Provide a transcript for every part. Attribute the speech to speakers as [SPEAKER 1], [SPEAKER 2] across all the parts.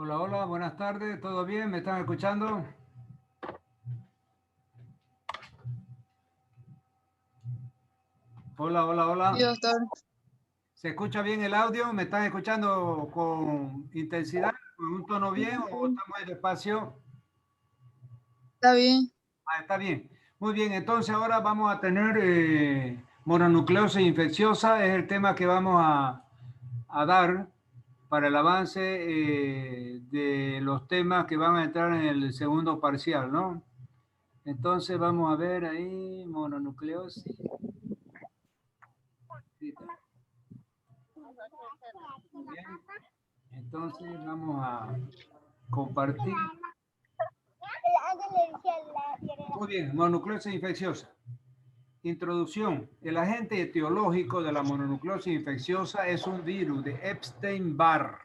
[SPEAKER 1] Hola, hola, buenas tardes, ¿todo bien? ¿Me están escuchando? Hola, hola,
[SPEAKER 2] Sí,
[SPEAKER 1] hola.
[SPEAKER 2] doctor,
[SPEAKER 1] ¿Se escucha bien el audio? ¿Me están escuchando con intensidad, con un tono bien o estamos ahí despacio?
[SPEAKER 2] está bien.
[SPEAKER 1] Ah, está bien. Muy bien, entonces ahora vamos a tener mononucleosis infecciosa, es el tema que vamos a dar para el avance de los temas que van a entrar en el segundo parcial, ¿no? Entonces vamos a ver ahí, mononucleosis. Sí, bien. Entonces vamos a compartir. Muy bien, mononucleosis infecciosa. Introducción. El agente etiológico de la mononucleosis infecciosa es un virus de Epstein-Barr.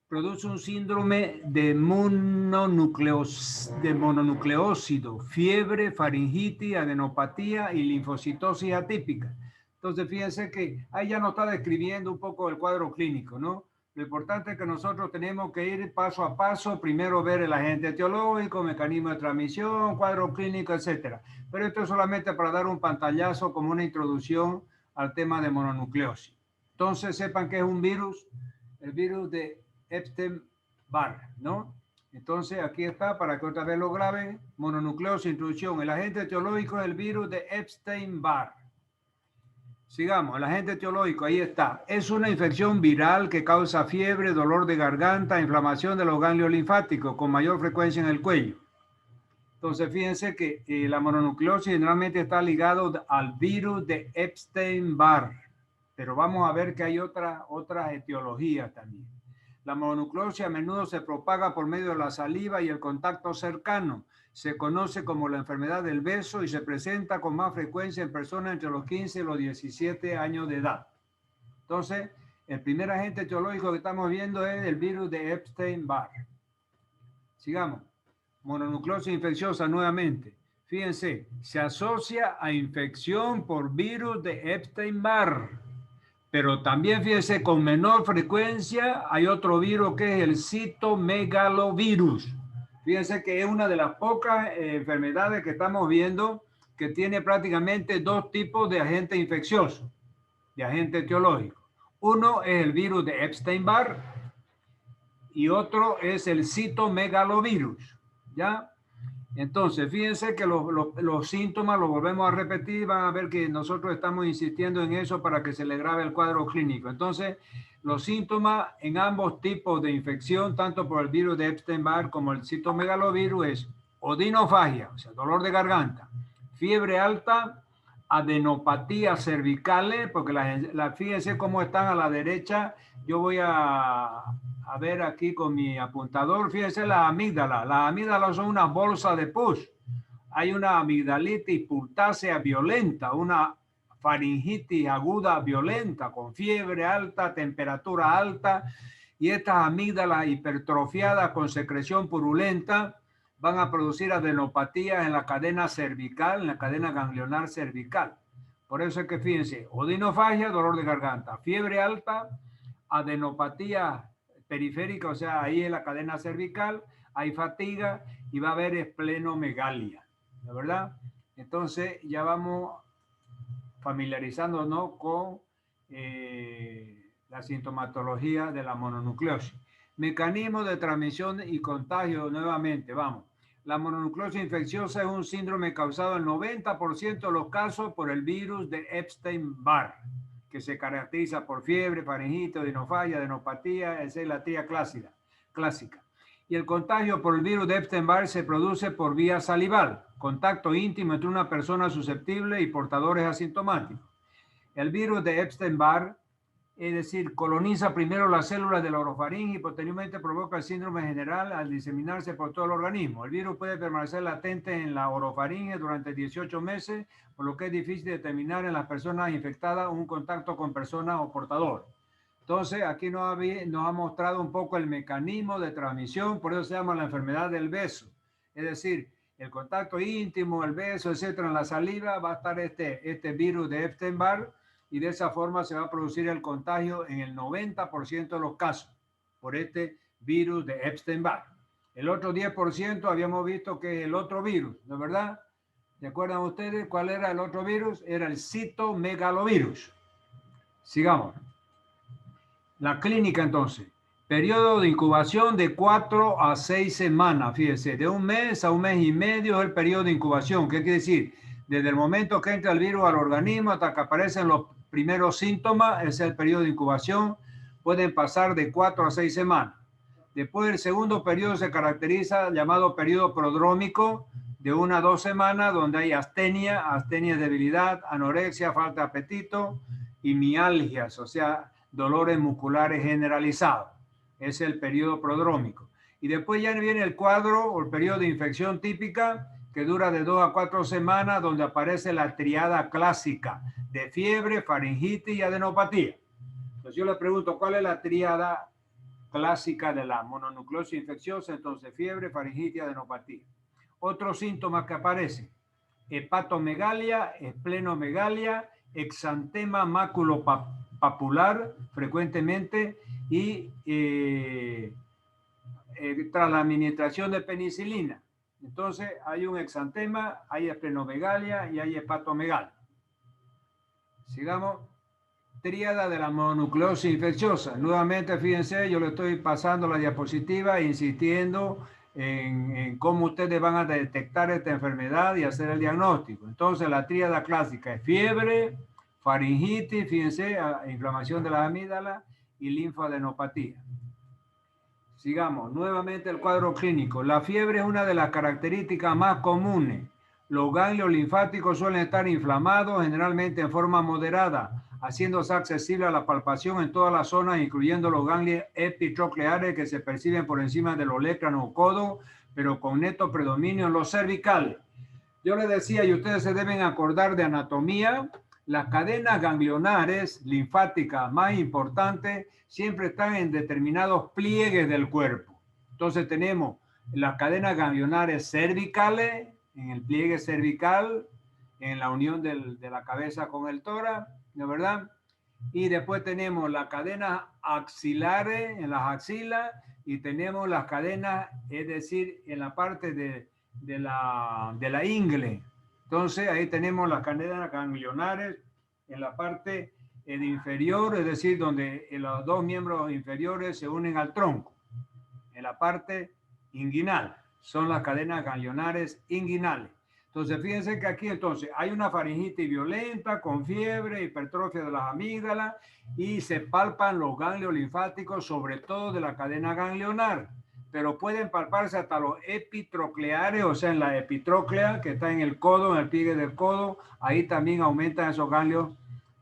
[SPEAKER 1] Produce un síndrome de mononucleócido, fiebre, faringitis, adenopatía y linfocitosis atípica. Entonces, fíjense que ahí ya nos está describiendo un poco el cuadro clínico, ¿no? Lo importante es que nosotros tenemos que ir paso a paso, primero ver el agente etiológico, mecanismo de transmisión, cuadro clínico, etcétera. Pero esto es solamente para dar un pantallazo como una introducción al tema de mononucleosis. Entonces, sepan que es un virus, el virus de Epstein-Barr, ¿no? Entonces, aquí está, para que otra vez lo graben, mononucleosis, introducción. El agente etiológico es el virus de Epstein-Barr. Sigamos, el agente etiológico, ahí está. Es una infección viral que causa fiebre, dolor de garganta, inflamación de los ganglios linfáticos, con mayor frecuencia en el cuello. Entonces, fíjense que la mononucleosis generalmente está ligado al virus de Epstein-Barr, pero vamos a ver que hay otras etiologías también. La mononucleosis a menudo se propaga por medio de la saliva y el contacto cercano. Se conoce como la enfermedad del beso y se presenta con más frecuencia en personas entre los 15 y los 17 años de edad. Entonces, el primer agente etiológico que estamos viendo es el virus de Epstein-Barr. Sigamos. Mononucleosis infecciosa nuevamente. Fíjense, se asocia a infección por virus de Epstein-Barr. Pero también fíjense, con menor frecuencia hay otro virus que es el citomegalovirus. Fíjense que es una de las pocas enfermedades que estamos viendo que tiene prácticamente dos tipos de agente infeccioso, de agente etiológico. Uno es el virus de Epstein-Barr y otro es el citomegalovirus. ¿Ya? Entonces, fíjense que los síntomas, los volvemos a repetir, van a ver que nosotros estamos insistiendo en eso para que se le grabe el cuadro clínico. Entonces, los síntomas en ambos tipos de infección, tanto por el virus de Epstein-Barr como el citomegalovirus, es odinofagia, o sea, dolor de garganta, fiebre alta, adenopatías cervicales, porque fíjense cómo están a la derecha. Yo voy a ver aquí con mi apuntador, fíjense las amígdalas. Las amígdalas son una bolsa de pus. Hay una amigdalitis purtácea violenta, una faringitis aguda violenta, con fiebre alta, temperatura alta, y estas amígdalas hipertrofiadas con secreción purulenta van a producir adenopatías en la cadena cervical, en la cadena ganglionar cervical. Por eso es que fíjense, odinofagia, dolor de garganta, fiebre alta, adenopatía periférica, o sea, ahí en la cadena cervical, hay fatiga y va a haber esplenomegalia, ¿de verdad? Entonces ya vamos familiarizándonos con la sintomatología de la mononucleosis. Mecanismo de transmisión y contagio nuevamente, vamos. La mononucleosis infecciosa es un síndrome causado en 90% de los casos por el virus de Epstein-Barr, que se caracteriza por fiebre, faringitis, adenofagia, adenopatía, esa es la tía clásica. Y el contagio por el virus de Epstein-Barr se produce por vía salival, contacto íntimo entre una persona susceptible y portadores asintomáticos. El virus de Epstein-Barr, es decir, coloniza primero las células de la orofaringe y posteriormente provoca el síndrome general al diseminarse por todo el organismo. El virus puede permanecer latente en la orofaringe durante 18 meses, por lo que es difícil determinar en las personas infectadas un contacto con personas o portador. Entonces, aquí nos ha mostrado un poco el mecanismo de transmisión, por eso se llama la enfermedad del beso. Es decir, el contacto íntimo, el beso, etcétera, en la saliva, va a estar este virus de Epstein-Barr y de esa forma se va a producir el contagio en el 90% de los casos por este virus de Epstein-Barr. El otro 10% habíamos visto que el otro virus, ¿no es verdad? ¿Se acuerdan ustedes cuál era el otro virus? Era el citomegalovirus. Sigamos. La clínica entonces. Periodo de incubación de 4 a 6 semanas, fíjense, de un mes a un mes y medio es el periodo de incubación. ¿Qué quiere decir? Desde el momento que entra el virus al organismo hasta que aparecen los primeros síntomas, ese es el periodo de incubación. Pueden pasar de 4 a 6 semanas. Después el segundo periodo se caracteriza llamado periodo prodrómico de 1 a 2 semanas, donde hay astenia, debilidad, anorexia, falta de apetito y mialgias, o sea, dolores musculares generalizados. Es el periodo prodrómico. Y después ya viene el cuadro o el periodo de infección típica que dura de 2 a 4 semanas, donde aparece la triada clásica de fiebre, faringitis y adenopatía. Entonces yo le pregunto, ¿cuál es la triada clásica de la mononucleosis infecciosa? Entonces fiebre, faringitis y adenopatía. Otros síntomas que aparecen: hepatomegalia, esplenomegalia, exantema maculopapular frecuentemente y tras la administración de penicilina. Entonces hay un exantema, hay esplenomegalia y hay hepatomegalia. Sigamos. Tríada de la mononucleosis infecciosa. Nuevamente, fíjense, yo le estoy pasando la diapositiva insistiendo en cómo ustedes van a detectar esta enfermedad y hacer el diagnóstico. Entonces, la tríada clásica es fiebre, faringitis, fíjense, inflamación de la amígdala y linfadenopatía. Sigamos, nuevamente el cuadro clínico. La fiebre es una de las características más comunes. Los ganglios linfáticos suelen estar inflamados, generalmente en forma moderada, haciéndose accesible a la palpación en todas las zonas, incluyendo los ganglios epitrocleares que se perciben por encima de los lécranos o codos, pero con neto predominio en los cervicales. Yo les decía, y ustedes se deben acordar de anatomía, las cadenas ganglionares linfáticas más importantes siempre están en determinados pliegues del cuerpo. Entonces tenemos las cadenas ganglionares cervicales, en el pliegue cervical, en la unión de la cabeza con el tórax, ¿no es verdad? Y después tenemos las cadenas axilares en las axilas y tenemos las cadenas, es decir, en la parte de la ingle. Entonces ahí tenemos las cadenas ganglionares en la parte inferior, es decir, donde los dos miembros inferiores se unen al tronco. En la parte inguinal son las cadenas ganglionares inguinales. Entonces, fíjense que aquí entonces hay una faringitis violenta con fiebre, hipertrofia de las amígdalas y se palpan los ganglios linfáticos, sobre todo de la cadena ganglionar, pero pueden palparse hasta los epitrocleares, o sea, en la epitróclea que está en el codo, en el pliegue del codo, ahí también aumentan esos ganglios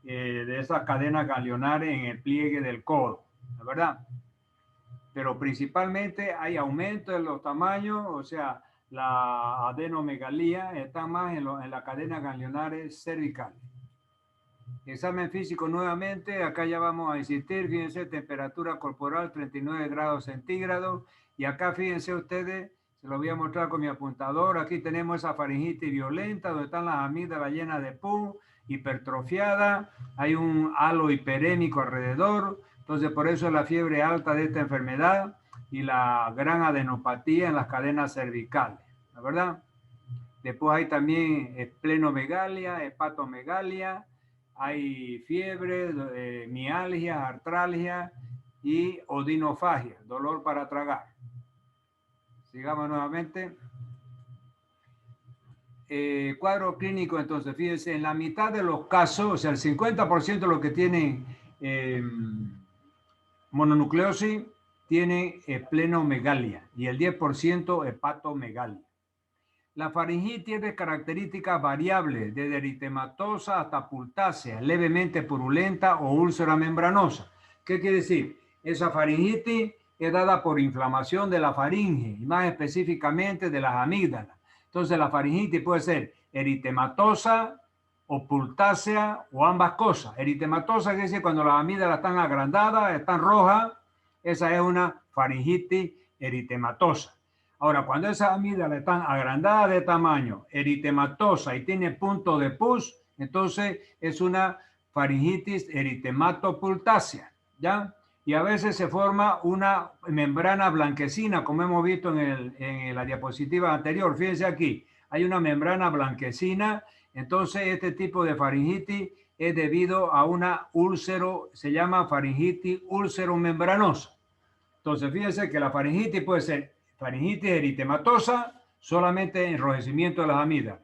[SPEAKER 1] de esas cadenas ganglionares en el pliegue del codo, ¿la verdad? Pero principalmente hay aumento en los tamaños, o sea, la adenomegalía está más en la cadena ganglionares cervicales. Examen físico nuevamente, acá ya vamos a insistir, fíjense, temperatura corporal 39 grados centígrados, y acá fíjense ustedes, se lo voy a mostrar con mi apuntador, aquí tenemos esa faringitis violenta, donde están las amígdalas llenas de pus, hipertrofiada, hay un halo hiperémico alrededor, entonces por eso es la fiebre alta de esta enfermedad, y la gran adenopatía en las cadenas cervicales, ¿la verdad? Después hay también esplenomegalia, hepatomegalia, hay fiebre, mialgia, artralgia y odinofagia, dolor para tragar. Sigamos nuevamente. Cuadro clínico, entonces, fíjense, en la mitad de los casos, o sea, el 50% de los que tienen mononucleosis, tiene esplenomegalia y el 10% hepatomegalia. La faringitis es de características variables, desde eritematosa hasta purtácea, levemente purulenta o úlcera membranosa. ¿Qué quiere decir? Esa faringitis es dada por inflamación de la faringe y más específicamente de las amígdalas. Entonces la faringitis puede ser eritematosa o purtácea o ambas cosas. Eritematosa quiere decir cuando las amígdalas están agrandadas, están rojas, esa es una faringitis eritematosa. Ahora, cuando esas amígdalas están agrandadas de tamaño, eritematosa y tiene punto de pus, entonces es una faringitis eritematoputácea, ¿ya? y a veces se forma una membrana blanquecina, como hemos visto en la diapositiva anterior. Fíjense aquí, hay una membrana blanquecina. Entonces, este tipo de faringitis es debido a una úlcero, se llama faringitis úlcero-membranosa. Entonces, fíjense que la faringitis puede ser faringitis eritematosa, solamente enrojecimiento de las amígdalas.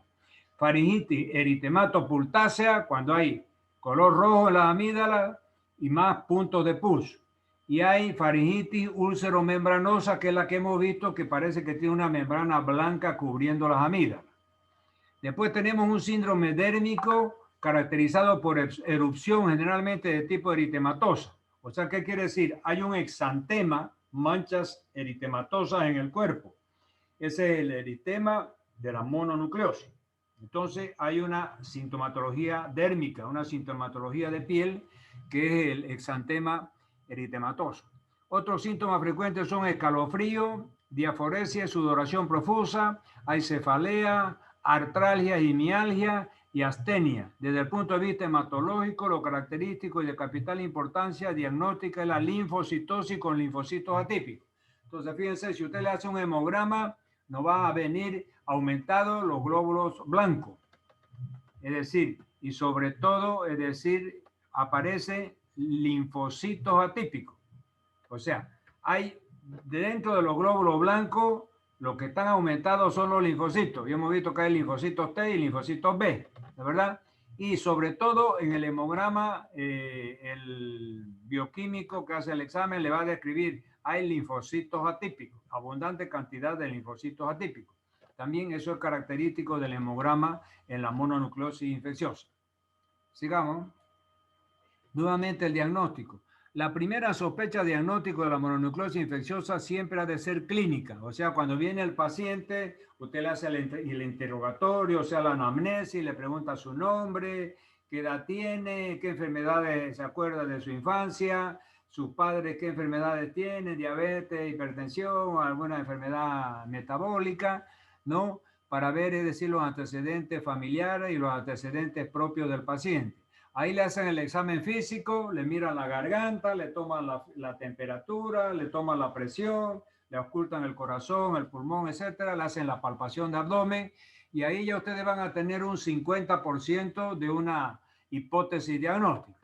[SPEAKER 1] Faringitis eritematopulácea, cuando hay color rojo en las amígdalas y más puntos de pus. Y hay faringitis úlcero-membranosa, que es la que hemos visto, que parece que tiene una membrana blanca cubriendo las amígdalas. Después tenemos un síndrome dérmico caracterizado por erupción, generalmente de tipo eritematosa. O sea, ¿qué quiere decir? Hay un exantema, manchas eritematosas en el cuerpo. Ese es el eritema de la mononucleosis. Entonces, hay una sintomatología dérmica, una sintomatología de piel, que es el exantema eritematoso. Otros síntomas frecuentes son escalofrío, diaforesia, sudoración profusa, hay cefalea, artralgia y mialgia y astenia. Desde el punto de vista hematológico, lo característico y de capital importancia diagnóstica es la linfocitosis con linfocitos atípicos. Entonces, fíjense, si usted le hace un hemograma, no va a venir aumentados los glóbulos blancos. Es decir, y sobre todo, es decir, aparecen linfocitos atípicos. O sea, hay dentro de los glóbulos blancos, lo que están aumentados son los linfocitos. Y hemos visto que hay linfocitos T y linfocitos B, ¿de verdad? Y sobre todo en el hemograma, el bioquímico que hace el examen le va a describir, hay linfocitos atípicos, abundante cantidad de linfocitos atípicos. También eso es característico del hemograma en la mononucleosis infecciosa. Sigamos. Nuevamente el diagnóstico. La primera sospecha diagnóstico de la mononucleosis infecciosa siempre ha de ser clínica. O sea, cuando viene el paciente, usted le hace el interrogatorio, o sea, la anamnesis, le pregunta su nombre, qué edad tiene, qué enfermedades se acuerda de su infancia, sus padres qué enfermedades tienen, diabetes, hipertensión, alguna enfermedad metabólica, ¿no? Para ver, es decir, los antecedentes familiares y los antecedentes propios del paciente. Ahí le hacen el examen físico, le miran la garganta, le toman la temperatura, le toman la presión, le ocultan el corazón, el pulmón, etcétera, le hacen la palpación de abdomen y ahí ya ustedes van a tener un 50% de una hipótesis diagnóstica.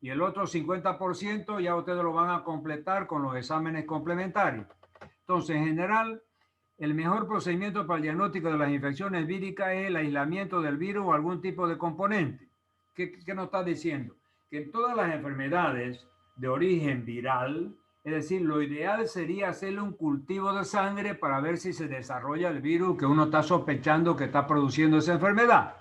[SPEAKER 1] Y el otro 50% ya ustedes lo van a completar con los exámenes complementarios. Entonces, en general, el mejor procedimiento para el diagnóstico de las infecciones víricas es el aislamiento del virus o algún tipo de componente. ¿Qué nos está diciendo? Que en todas las enfermedades de origen viral, es decir, lo ideal sería hacerle un cultivo de sangre para ver si se desarrolla el virus que uno está sospechando que está produciendo esa enfermedad.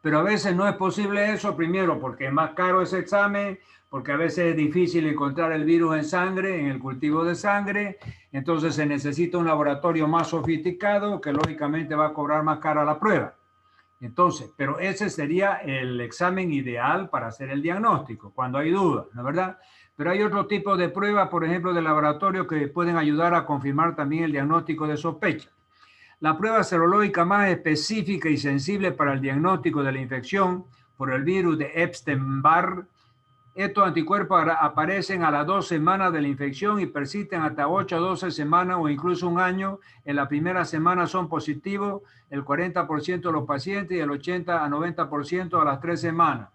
[SPEAKER 1] Pero a veces no es posible eso, primero porque es más caro ese examen, porque a veces es difícil encontrar el virus en sangre, en el cultivo de sangre, entonces se necesita un laboratorio más sofisticado que lógicamente va a cobrar más cara la prueba. Entonces, pero ese sería el examen ideal para hacer el diagnóstico, cuando hay dudas, ¿no es verdad? Pero hay otro tipo de pruebas, por ejemplo, de laboratorio que pueden ayudar a confirmar también el diagnóstico de sospecha. La prueba serológica más específica y sensible para el diagnóstico de la infección por el virus de Epstein-Barr. Estos anticuerpos aparecen a las 2 semanas de la infección y persisten hasta 8 a 12 semanas o incluso un año. En la primera semana son positivos el 40% de los pacientes y el 80 a 90% a las 3 semanas.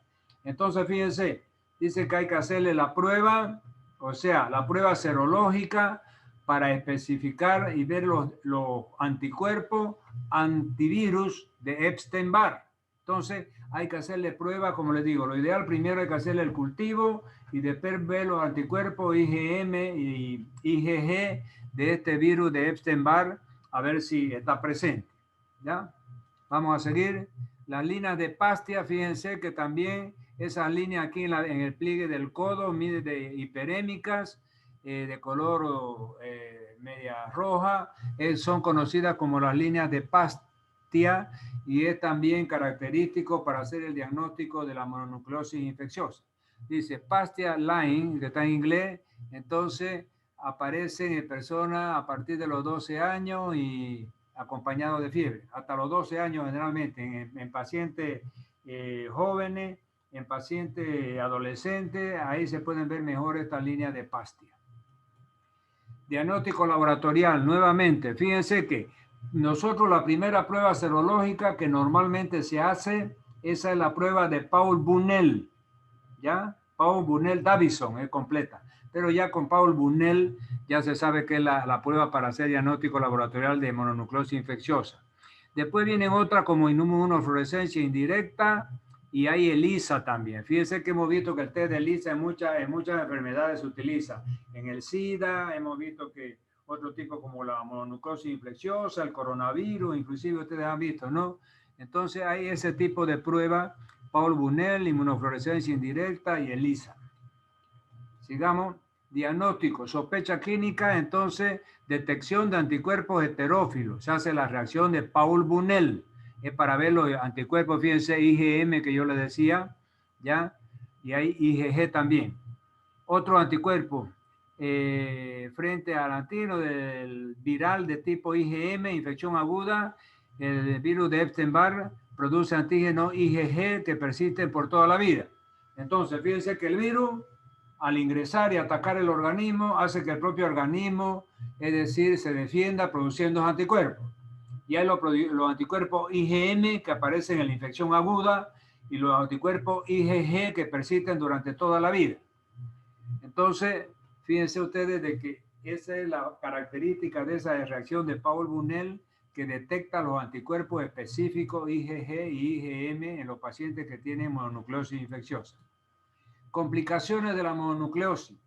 [SPEAKER 1] Entonces, fíjense, dice que hay que hacerle la prueba, o sea, la prueba serológica para especificar y ver los anticuerpos antivirus de Epstein-Barr. Entonces, hay que hacerle pruebas, como les digo, lo ideal primero hay que hacerle el cultivo y después ver los anticuerpos IgM y IgG de este virus de Epstein-Barr, a ver si está presente. ¿Ya? Vamos a seguir. Las líneas de Pastia, fíjense que también esas líneas aquí en el pliegue del codo, mide de hiperémicas, de color media roja, son conocidas como las líneas de Pastia y es también característico para hacer el diagnóstico de la mononucleosis infecciosa. Dice Pastia line, que está en inglés, entonces aparecen en personas a partir de los 12 años y acompañado de fiebre, hasta los 12 años generalmente, en pacientes jóvenes en paciente adolescente, ahí se pueden ver mejor estas líneas de Pastia. Diagnóstico laboratorial, nuevamente, fíjense que nosotros la primera prueba serológica que normalmente se hace, esa es la prueba de Paul Bunel, ¿ya? Paul Bunel Davison es completa, pero ya con Paul Bunel ya se sabe que es la prueba para hacer diagnóstico laboratorial de mononucleosis infecciosa. Después vienen otras como inmunofluorescencia indirecta y hay ELISA también. Fíjense que hemos visto que el test de ELISA en muchas enfermedades se utiliza. En el SIDA hemos visto que otro tipo como la mononucleosis infecciosa, el coronavirus, inclusive ustedes han visto, ¿no? Entonces hay ese tipo de prueba, Paul Bunel, inmunofluorescencia indirecta y ELISA. Sigamos. Diagnóstico, sospecha clínica, entonces detección de anticuerpos heterófilos. Se hace la reacción de Paul Bunel. Es para ver los anticuerpos, fíjense, IgM que yo les decía, ¿ya? Y hay IgG también. Otro anticuerpo frente al antígeno del viral de tipo IgM, infección aguda, el virus de Epstein-Barr produce antígeno IgG que persisten por toda la vida. Entonces, fíjense que el virus, al ingresar y atacar el organismo, hace que el propio organismo, es decir, se defienda produciendo anticuerpos. Y hay los anticuerpos IgM que aparecen en la infección aguda y los anticuerpos IgG que persisten durante toda la vida. Entonces, fíjense ustedes de que esa es la característica de esa reacción de Paul Bunel, que detecta los anticuerpos específicos IgG y IgM en los pacientes que tienen mononucleosis infecciosa. Complicaciones de la mononucleosis.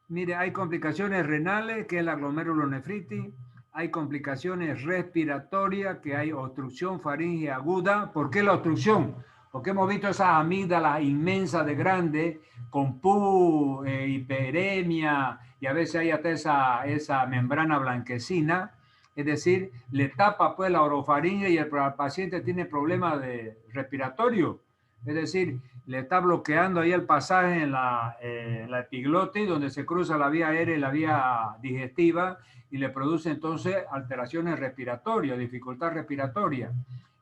[SPEAKER 1] Mire, hay complicaciones renales, que es la glomerulonefritis. Hay complicaciones respiratorias, que hay obstrucción faríngea aguda. ¿Por qué la obstrucción? Porque hemos visto esas amígdalas inmensas de grandes, con pus, hiperemia, y a veces hay hasta esa membrana blanquecina. Es decir, le tapa pues la orofaringe y el paciente tiene problemas de respiratorio. Es decir, le está bloqueando ahí el pasaje en la epiglotis, donde se cruza la vía aérea y la vía digestiva, y le produce entonces alteraciones respiratorias, dificultad respiratoria.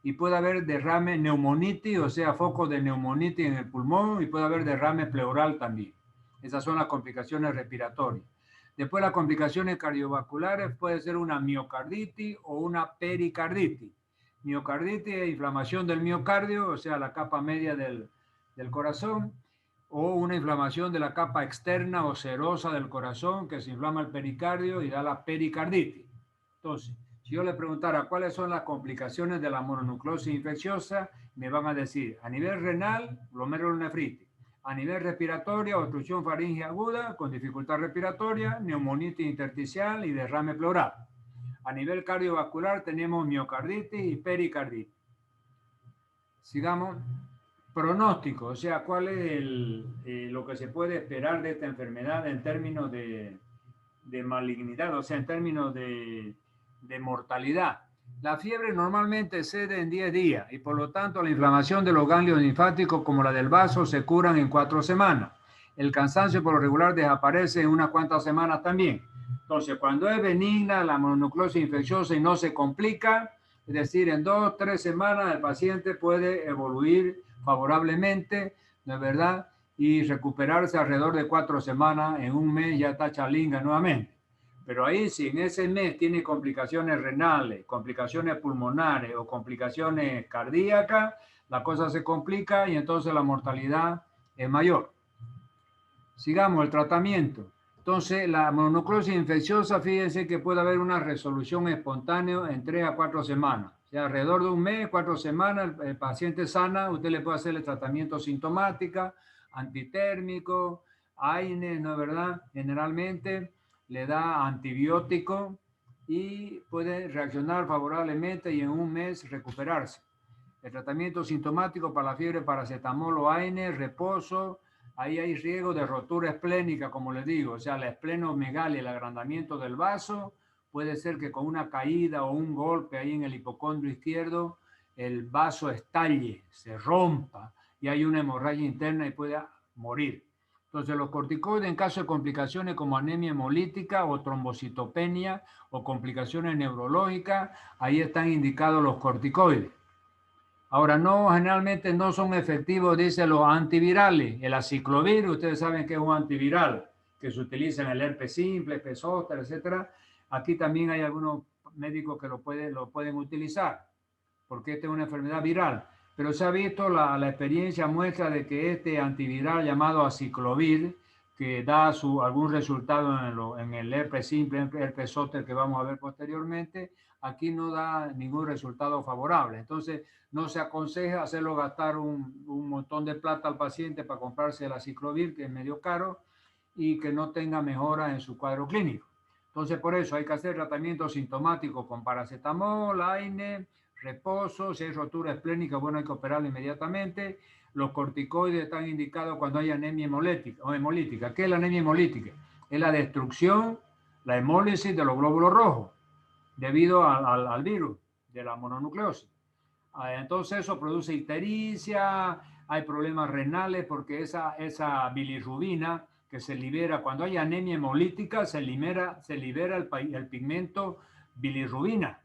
[SPEAKER 1] Y puede haber derrame neumonitis, o sea, focos de neumonitis en el pulmón, y puede haber derrame pleural también. Esas son las complicaciones respiratorias. Después las complicaciones cardiovasculares puede ser una miocarditis o una pericarditis. Miocarditis es inflamación del miocardio, o sea, la capa media del corazón, o una inflamación de la capa externa o serosa del corazón, que se inflama el pericardio y da la pericarditis. Entonces, si yo le preguntara cuáles son las complicaciones de la mononucleosis infecciosa, me van a decir, a nivel renal, glomerulonefritis, a nivel respiratorio, obstrucción faríngea aguda con dificultad respiratoria, neumonitis intersticial y derrame pleural. A nivel cardiovascular tenemos miocarditis y pericarditis. Sigamos. Pronóstico, o sea, ¿cuál es lo que se puede esperar de esta enfermedad en términos de malignidad, o sea, en términos de mortalidad? La fiebre normalmente cede en 10 días y por lo tanto la inflamación de los ganglios linfáticos como la del vaso se curan en 4 semanas. El cansancio por lo regular desaparece en unas cuantas semanas también. Entonces, cuando es benigna la mononucleosis infecciosa y no se complica, es decir, en 2 o 3 semanas el paciente puede evoluir favorablemente, ¿no es verdad? Y recuperarse alrededor de 4 semanas, en un mes ya está chalinga nuevamente. Pero ahí si en ese mes tiene complicaciones renales, complicaciones pulmonares o complicaciones cardíacas, la cosa se complica y entonces la mortalidad es mayor. Sigamos el tratamiento. Entonces, la mononucleosis infecciosa, fíjense que puede haber una resolución espontánea en 3 a 4 semanas. O sea, alrededor de un mes, 4 semanas, el paciente sana, usted le puede hacer el tratamiento sintomático, antitérmico, AINES, ¿no es verdad? Generalmente le da antibiótico y puede reaccionar favorablemente y en un mes recuperarse. El tratamiento sintomático para la fiebre, paracetamol o AINES, reposo. Ahí hay riesgo de rotura esplénica, como les digo, o sea, la esplenomegalia, el agrandamiento del vaso, puede ser que con una caída o un golpe ahí en el hipocondrio izquierdo, el vaso estalle, se rompa y hay una hemorragia interna y pueda morir. Entonces, los corticoides en caso de complicaciones como anemia hemolítica o trombocitopenia o complicaciones neurológicas, ahí están indicados los corticoides. Ahora, no, generalmente no son efectivos, dicen los antivirales. El aciclovir, ustedes saben que es un antiviral que se utiliza en el herpes simple, herpes zóster, etcétera. Aquí también hay algunos médicos que lo pueden utilizar, porque esta es una enfermedad viral. Pero se ha visto, la experiencia muestra de que este antiviral llamado aciclovir, que da algún resultado en el herpes simple, herpes zóster que vamos a ver posteriormente, aquí no da ningún resultado favorable. Entonces, no se aconseja hacerlo gastar un montón de plata al paciente para comprarse el aciclovir, que es medio caro, y que no tenga mejora en su cuadro clínico. Entonces, por eso hay que hacer tratamiento sintomático con paracetamol, AINE, reposo. Si hay rotura esplénica, bueno, hay que operarlo inmediatamente. Los corticoides están indicados cuando hay anemia hemolítica. ¿Qué es la anemia hemolítica? Es la destrucción, la hemólisis de los glóbulos rojos debido al virus de la mononucleosis. Entonces eso produce ictericia, hay problemas renales porque esa bilirrubina que se libera cuando hay anemia hemolítica, se libera el pigmento bilirrubina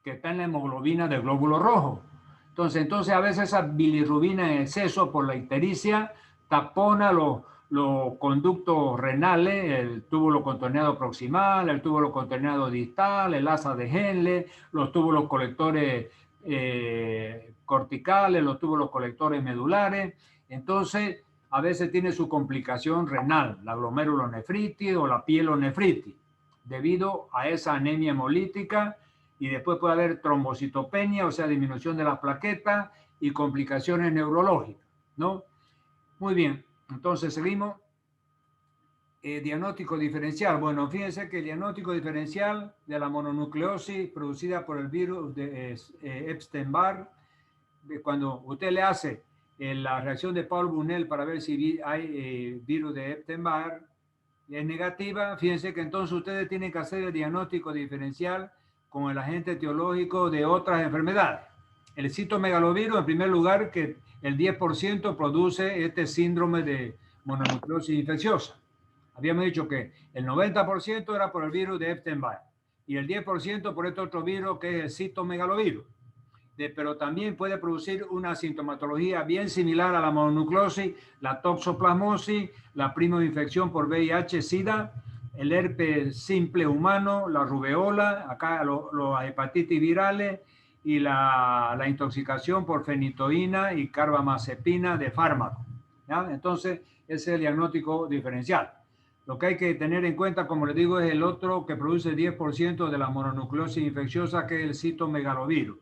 [SPEAKER 1] que está en la hemoglobina del glóbulo rojo. Entonces a veces esa bilirrubina en exceso por la ictericia tapona los conductos renales, el túbulo contorneado proximal, el túbulo contorneado distal, el asa de Henle, los túbulos colectores corticales, los túbulos colectores medulares. Entonces, a veces tiene su complicación renal, la glomerulonefritis o la pielonefritis, debido a esa anemia hemolítica, y después puede haber trombocitopenia, o sea, disminución de las plaquetas y complicaciones neurológicas, ¿no? Muy bien, entonces seguimos. Diagnóstico diferencial. Bueno, fíjense que el diagnóstico diferencial de la mononucleosis producida por el virus de Epstein-Barr, cuando usted le hace la reacción de Paul-Bunel para ver si hay virus de Epstein-Barr, es negativa, fíjense que entonces ustedes tienen que hacer el diagnóstico diferencial con el agente etiológico de otras enfermedades. El citomegalovirus, en primer lugar, que el 10% produce este síndrome de mononucleosis infecciosa. Habíamos dicho que el 90% era por el virus de Epstein-Barr y el 10% por este otro virus que es el citomegalovirus. Pero también puede producir una sintomatología bien similar a la mononucleosis, la toxoplasmosis, la primoinfección por VIH-Sida, el herpes simple humano, la rubeola, acá los hepatitis virales y la intoxicación por fenitoína y carbamazepina de fármaco. ¿Ya? Entonces, ese es el diagnóstico diferencial. Lo que hay que tener en cuenta, como les digo, es el otro que produce el 10% de la mononucleosis infecciosa, que es el citomegalovirus.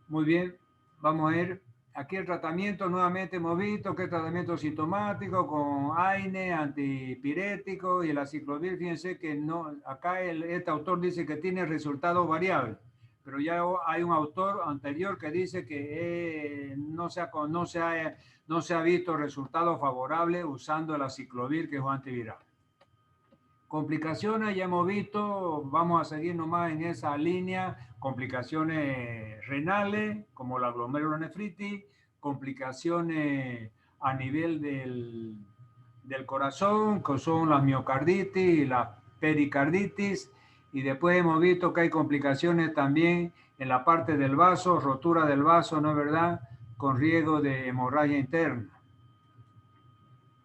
[SPEAKER 1] Muy bien, vamos a ir. Aquí el tratamiento, nuevamente hemos visto que el tratamiento sintomático con AINE, antipirético y el aciclovir. Fíjense que no, acá este autor dice que tiene resultados variables, pero ya hay un autor anterior que dice que no se ha visto resultados favorables usando el aciclovir, que es un antiviral. Complicaciones, ya hemos visto, vamos a seguir nomás en esa línea, complicaciones renales, como la glomerulonefritis, complicaciones a nivel del corazón, que son la miocarditis y la pericarditis, y después hemos visto que hay complicaciones también en la parte del vaso, rotura del vaso, ¿no es verdad?, con riesgo de hemorragia interna.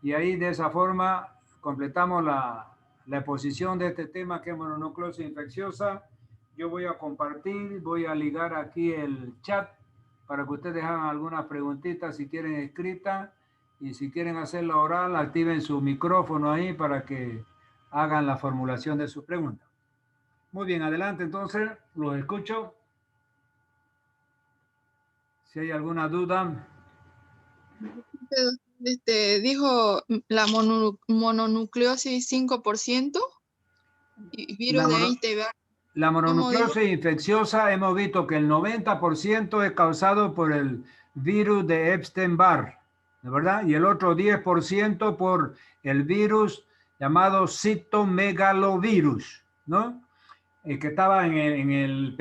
[SPEAKER 1] Y ahí de esa forma completamos la exposición de este tema, que es mononucleosis infecciosa. Yo voy a compartir, voy a ligar aquí el chat para que ustedes hagan algunas preguntitas si quieren escritas, y si quieren hacerla oral, activen su micrófono ahí para que hagan la formulación de sus preguntas. Muy bien, adelante entonces, los escucho. Si hay alguna duda.
[SPEAKER 2] Dijo la mononucleosis 5% y virus de Epstein-Barr.
[SPEAKER 1] La mononucleosis infecciosa, hemos visto que el 90% es causado por el virus de Epstein-Barr, ¿de verdad? Y el otro 10% por el virus llamado citomegalovirus, ¿no? Que estaba en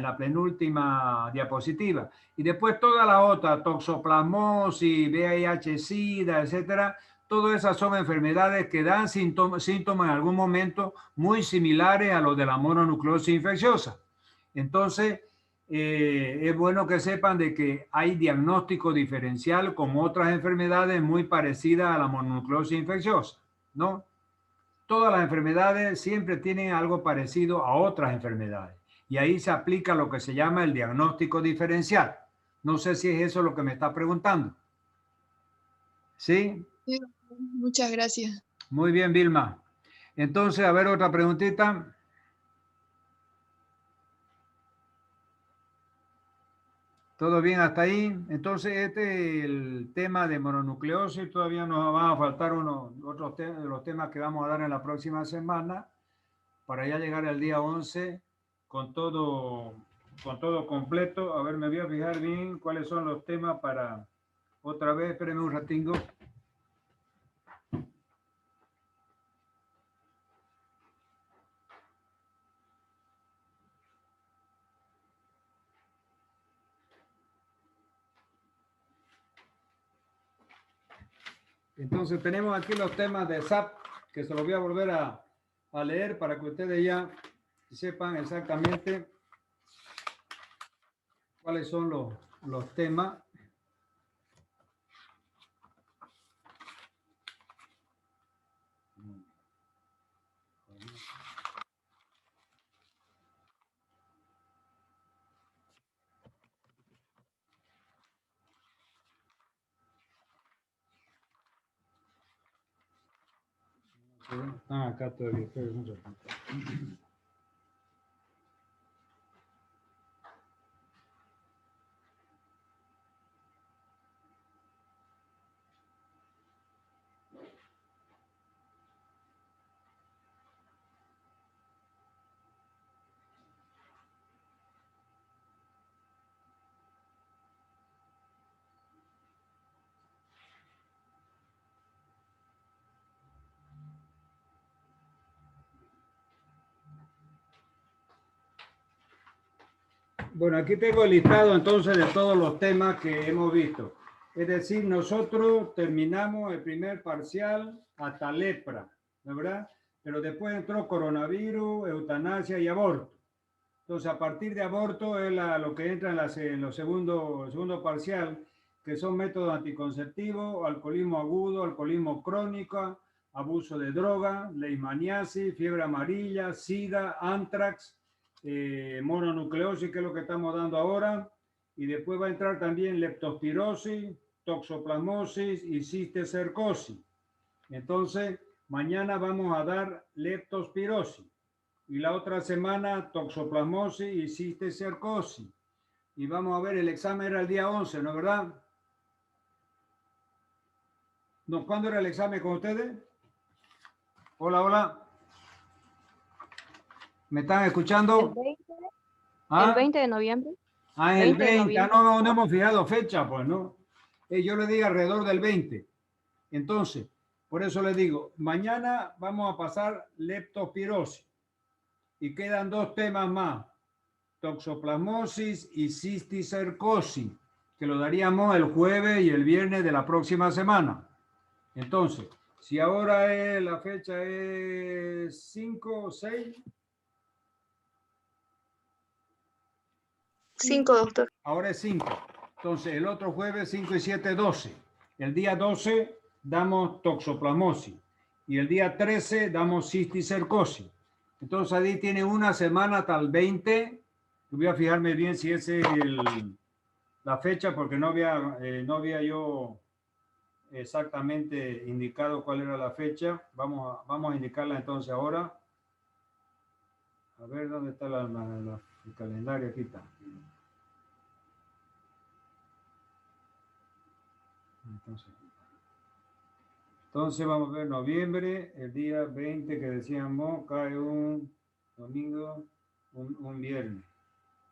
[SPEAKER 1] la penúltima diapositiva. Y después toda la otra, toxoplasmosis, VIH-Sida, etcétera. Todas esas son enfermedades que dan síntomas en algún momento muy similares a los de la mononucleosis infecciosa. Entonces, es bueno que sepan de que hay diagnóstico diferencial con otras enfermedades muy parecidas a la mononucleosis infecciosa, ¿no? Todas las enfermedades siempre tienen algo parecido a otras enfermedades y ahí se aplica lo que se llama el diagnóstico diferencial. No sé si es eso lo que me está preguntando. ¿Sí?
[SPEAKER 2] Sí, muchas gracias.
[SPEAKER 1] Muy bien, Vilma. Entonces, a ver, otra preguntita. ¿Todo bien hasta ahí? Entonces, este es el tema de mononucleosis. Todavía nos van a faltar otros los temas que vamos a dar en la próxima semana para ya llegar al día 11 con todo completo. A ver, me voy a fijar bien cuáles son los temas para otra vez. Espérenme un ratingo. Entonces tenemos aquí los temas de SAP, que se los voy a volver a leer para que ustedes ya sepan exactamente cuáles son los temas. Ah, acá todavía. Bueno, aquí tengo el listado entonces de todos los temas que hemos visto. Es decir, nosotros terminamos el primer parcial hasta lepra, ¿verdad? Pero después entró coronavirus, eutanasia y aborto. Entonces, a partir de aborto es lo que entra en el segundo parcial, que son métodos anticonceptivos, alcoholismo agudo, alcoholismo crónico, abuso de droga, leishmaniasis, fiebre amarilla, sida, antrax, mononucleosis, que es lo que estamos dando ahora, y después va a entrar también leptospirosis, toxoplasmosis y cisticercosis. Entonces, mañana vamos a dar leptospirosis y la otra semana toxoplasmosis y cisticercosis. Y vamos a ver, el examen era el día 11, ¿no es verdad? ¿No? ¿Cuándo era el examen con ustedes? Hola, hola. ¿Me están escuchando?
[SPEAKER 3] El 20,
[SPEAKER 1] ¿Ah?
[SPEAKER 3] el 20 de noviembre.
[SPEAKER 1] Ah, es el
[SPEAKER 3] 20 de
[SPEAKER 1] 20. Ah,
[SPEAKER 3] noviembre.
[SPEAKER 1] no hemos fijado fecha, pues, ¿no? Yo le digo alrededor del 20. Entonces, por eso les digo, mañana vamos a pasar leptospirosis. Y quedan dos temas más, toxoplasmosis y cisticercosis, que lo daríamos el jueves y el viernes de la próxima semana. Entonces, si ahora la fecha es 5 o 6.
[SPEAKER 3] 5, doctor.
[SPEAKER 1] Ahora es 5. Entonces, el otro jueves 5 y 7, 12. El día 12 damos toxoplasmosis y el día 13 damos cisticercosis. Entonces, ahí tiene una semana hasta el 20. Voy a fijarme bien si ese es la fecha, porque no había yo exactamente indicado cuál era la fecha. Vamos a indicarla entonces ahora. A ver, ¿dónde está el calendario? Aquí está. Entonces vamos a ver noviembre, el día 20 que decíamos, cae un domingo, un viernes.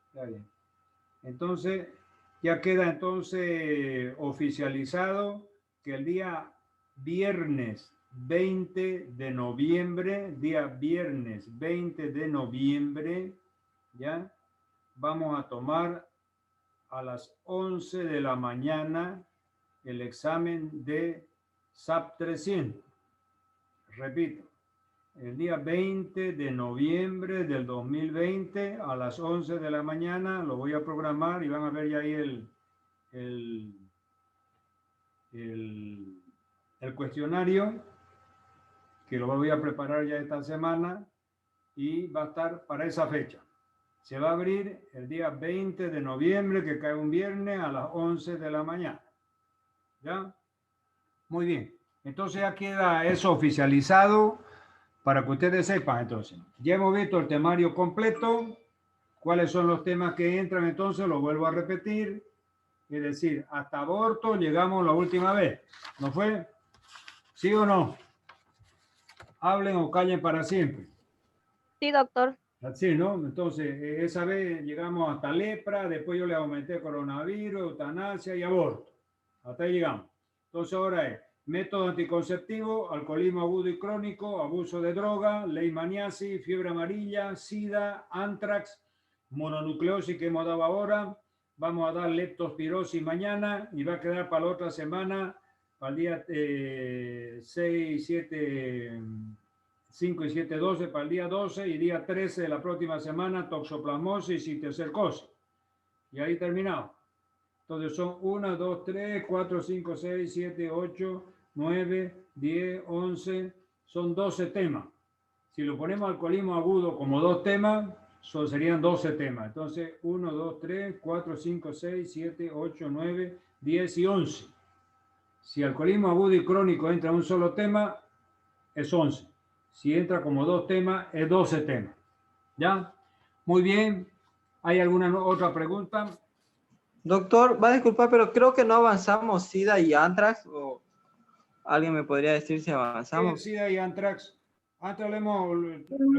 [SPEAKER 1] Está bien. Entonces, ya queda entonces oficializado que el día viernes 20 de noviembre, ya vamos a tomar a las 11 de la mañana el examen de SAP 300. Repito, el día 20 de noviembre del 2020 a las 11 de la mañana. Lo voy a programar y van a ver ya ahí el cuestionario, que lo voy a preparar ya esta semana y va a estar para esa fecha. Se va a abrir el día 20 de noviembre, que cae un viernes, a las 11 de la mañana. ¿Ya? Muy bien. Entonces ya queda eso oficializado para que ustedes sepan. Entonces, ya hemos visto el temario completo. ¿Cuáles son los temas que entran? Entonces, lo vuelvo a repetir. Es decir, hasta aborto llegamos la última vez. ¿No fue? ¿Sí o no? Hablen o callen para siempre.
[SPEAKER 3] Sí, doctor.
[SPEAKER 1] Así, ¿no? Entonces, esa vez llegamos hasta lepra, después yo le aumenté coronavirus, eutanasia y aborto. Hasta ahí llegamos. Entonces ahora es método anticonceptivo, alcoholismo agudo y crónico, abuso de droga, leishmaniasis, fiebre amarilla, sida, antrax, mononucleosis que hemos dado ahora. Vamos a dar leptospirosis mañana y va a quedar para la otra semana, para el día 6, 7... 5 y 7, 12 para el día 12 y día 13 de la próxima semana, toxoplasmosis y cisticercosis. Y ahí terminamos. Entonces son 1, 2, 3, 4, 5, 6, 7, 8, 9, 10, 11, son 12 temas. Si lo ponemos alcoholismo agudo como 2 temas, serían 12 temas. Entonces 1, 2, 3, 4, 5, 6, 7, 8, 9, 10 y 11. Si alcoholismo agudo y crónico entra en un solo tema, es 11. Si entra como 2 temas, es 12 temas. ¿Ya? Muy bien. ¿Hay alguna otra pregunta?
[SPEAKER 4] Doctor, va a disculpar, pero creo que no avanzamos SIDA y Antrax. ¿O alguien me podría decir si avanzamos?
[SPEAKER 1] SIDA y Antrax. Antes lo hemos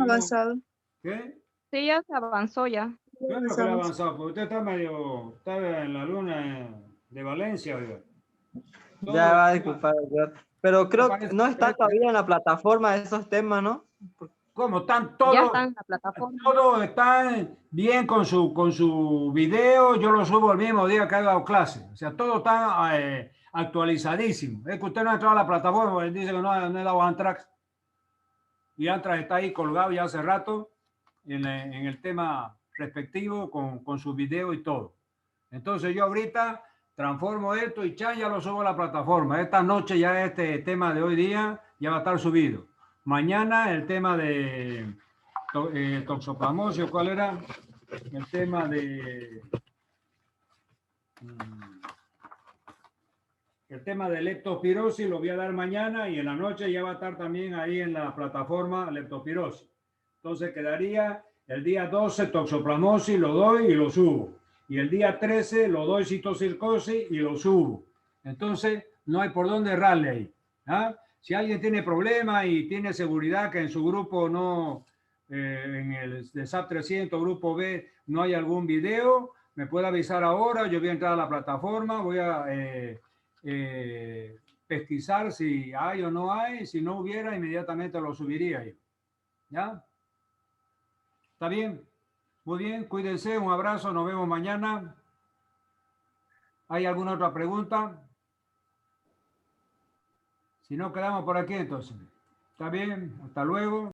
[SPEAKER 2] avanzado.
[SPEAKER 1] ¿Qué?
[SPEAKER 3] Sí, ya se avanzó ya.
[SPEAKER 1] Claro que lo ha avanzado, porque usted está en la luna de Valencia, oiga.
[SPEAKER 4] Ya va a disculpar, doctor. Pero creo que no está todavía en la plataforma de esos temas, ¿no?
[SPEAKER 1] ¿Cómo? Están todos,
[SPEAKER 3] ya están en la plataforma.
[SPEAKER 1] Todos están bien con su video. Yo lo subo el mismo día que he dado clase. O sea, todo está actualizadísimo. Es que usted no ha entrado a la plataforma, él dice que no he dado Antrax. Y Antrax está ahí colgado ya hace rato en el tema respectivo con su video y todo. Entonces yo ahorita transformo esto y ya lo subo a la plataforma. Esta noche ya este tema de hoy día ya va a estar subido. Mañana el tema de toxoplasmosis, ¿cuál era? El tema de leptospirosis lo voy a dar mañana y en la noche ya va a estar también ahí en la plataforma leptospirosis. Entonces quedaría el día 12 toxoplasmosis, lo doy y lo subo. Y el día 13 lo doy citocircosis y lo subo. Entonces no hay por dónde errarle ahí. ¿Ah? Si alguien tiene problemas y tiene seguridad que en su grupo no, en el de SAP 300, grupo B, no hay algún video, me puede avisar ahora, yo voy a entrar a la plataforma, voy a pesquisar si hay o no hay, si no hubiera, inmediatamente lo subiría yo. ¿Ya? ¿Está bien? Muy bien, cuídense, un abrazo, nos vemos mañana. ¿Hay alguna otra pregunta? Si no, quedamos por aquí entonces. ¿Está bien? Hasta luego.